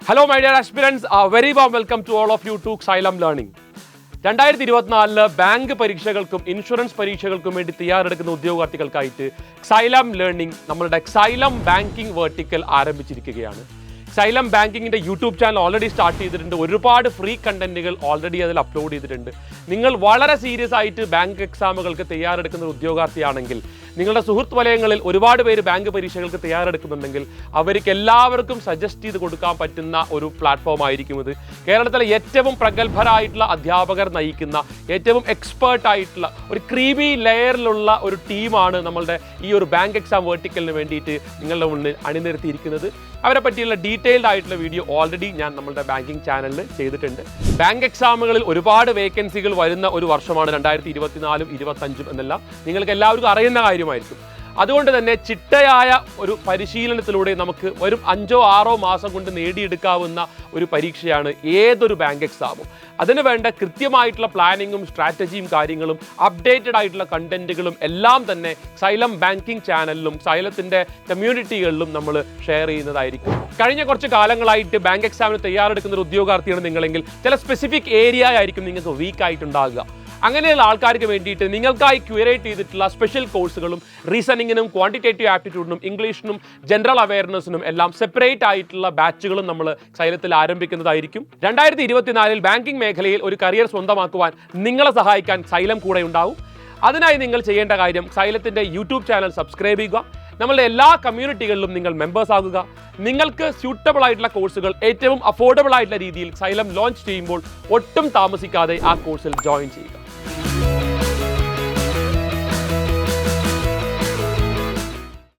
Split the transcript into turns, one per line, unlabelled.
Hello my dear aspirants, a very warm welcome to all of you to Xylem Learning. 2024 bank പരീക്ഷകൾക്കും insurance പരീക്ഷകൾക്കും വേണ്ടി തയ്യാറെടുക്കുന്ന ഉദ്യോഗാർത്ഥികൾക്കായിട്ട് Xylem Learning നമ്മളുടെ Xylem banking vertical ആരംഭിച്ചിരിക്കുകയാണ്. Xylem ബാങ്കിങ്ങിൻ്റെ യൂട്യൂബ് ചാനൽ ഓൾറെഡി സ്റ്റാർട്ട് ചെയ്തിട്ടുണ്ട്. ഒരുപാട് ഫ്രീ കണ്ടന്റുകൾ ഓൾറെഡി അതിൽ അപ്ലോഡ് ചെയ്തിട്ടുണ്ട്. നിങ്ങൾ വളരെ സീരിയസ് ആയിട്ട് ബാങ്ക് എക്സാമുകൾക്ക് തയ്യാറെടുക്കുന്ന ഒരു ഉദ്യോഗാർത്ഥിയാണെങ്കിൽ, നിങ്ങളുടെ സുഹൃത്ത് വലയങ്ങളിൽ ഒരുപാട് പേര് ബാങ്ക് പരീക്ഷകൾക്ക് തയ്യാറെടുക്കുന്നുണ്ടെങ്കിൽ അവർക്ക് എല്ലാവർക്കും സജസ്റ്റ് ചെയ്ത് കൊടുക്കാൻ പറ്റുന്ന ഒരു പ്ലാറ്റ്ഫോം ആയിരിക്കും ഇത്. കേരളത്തിലെ ഏറ്റവും പ്രഗത്ഭരായിട്ടുള്ള അധ്യാപകർ നയിക്കുന്ന ഏറ്റവും എക്സ്പേർട്ട് ആയിട്ടുള്ള ഒരു ക്രീമി ലെയറിലുള്ള ഒരു ടീമാണ് നമ്മളുടെ ഈ ഒരു ബാങ്ക് എക്സാം വെർട്ടിക്കലിന് വേണ്ടിയിട്ട് നിങ്ങളുടെ മുന്നിൽ അണിനിരത്തിയിരിക്കുന്നത്. അവരെ പറ്റിയുള്ള ഡീറ്റെയിൽഡ് ആയിട്ടുള്ള വീഡിയോ ഓൾറെഡി ഞാൻ നമ്മളുടെ ബാങ്കിങ് ചാനലിൽ ചെയ്തിട്ടുണ്ട്. ബാങ്ക് എക്സാമുകളിൽ ഒരുപാട് വേക്കൻസികൾ വരുന്ന ഒരു വർഷമാണ് 2024 2025 എന്നെല്ലാം നിങ്ങൾക്ക് എല്ലാവർക്കും അറിയുന്ന കാര്യമായിരിക്കും. അതുകൊണ്ട് തന്നെ ചിട്ടയായ ഒരു പരിശീലനത്തിലൂടെ നമുക്ക് വരും 5-6 മാസം കൊണ്ട് നേടിയെടുക്കാവുന്ന ഒരു പരീക്ഷയാണ് ഏതൊരു ബാങ്ക് എക്സാമും. അതിന് വേണ്ട കൃത്യമായിട്ടുള്ള പ്ലാനിങ്ങും സ്ട്രാറ്റജിയും കാര്യങ്ങളും അപ്ഡേറ്റഡ് ആയിട്ടുള്ള കണ്ടന്റുകളും എല്ലാം തന്നെ Xylem ബാങ്കിങ് ചാനലിലും Xylemത്തിൻ്റെ കമ്മ്യൂണിറ്റികളിലും നമ്മൾ ഷെയർ ചെയ്യുന്നതായിരിക്കും. കഴിഞ്ഞ കുറച്ച് കാലങ്ങളായിട്ട് ബാങ്ക് എക്സാമിന് തയ്യാറെടുക്കുന്ന ഒരു ഉദ്യോഗാർത്ഥിയാണ് നിങ്ങളെങ്കിൽ ചില സ്പെസിഫിക് ഏരിയ ആയിരിക്കും നിങ്ങൾക്ക് വീക്ക് ആയിട്ടുണ്ടാകുക. അങ്ങനെയുള്ള ആൾക്കാർക്ക് വേണ്ടിയിട്ട് നിങ്ങൾക്കായി ക്യൂറേറ്റ് ചെയ്തിട്ടുള്ള സ്പെഷ്യൽ കോഴ്സുകളും റീസണിങ്ങിനും ക്വാണ്ടിറ്റേറ്റീവ് ആപ്റ്റിറ്റ്യൂഡിനും ഇംഗ്ലീഷിനും ജനറൽ അവയർനെസ്സിനും എല്ലാം സെപ്പറേറ്റ് ആയിട്ടുള്ള ബാച്ചുകളും നമ്മൾ Xylemത്തിൽ ആരംഭിക്കുന്നതായിരിക്കും. 2024 ബാങ്കിംഗ് മേഖലയിൽ ഒരു കരിയർ സ്വന്തമാക്കുവാൻ നിങ്ങളെ സഹായിക്കാൻ Xylem കൂടെ ഉണ്ടാവും. അതിനായി നിങ്ങൾ ചെയ്യേണ്ട കാര്യം Xylemത്തിൻ്റെ യൂട്യൂബ് ചാനൽ സബ്സ്ക്രൈബ് ചെയ്യുക, നമ്മളുടെ എല്ലാ കമ്മ്യൂണിറ്റികളിലും നിങ്ങൾ മെമ്പേഴ്സ് ആകുക. നിങ്ങൾക്ക് സ്യൂട്ടബിൾ ആയിട്ടുള്ള കോഴ്സുകൾ ഏറ്റവും അഫോർഡബിൾ ആയിട്ടുള്ള രീതിയിൽ Xylem ലോഞ്ച് ചെയ്യുമ്പോൾ ഒട്ടും താമസിക്കാതെ ആ കോഴ്സിൽ ജോയിൻ ചെയ്യുക.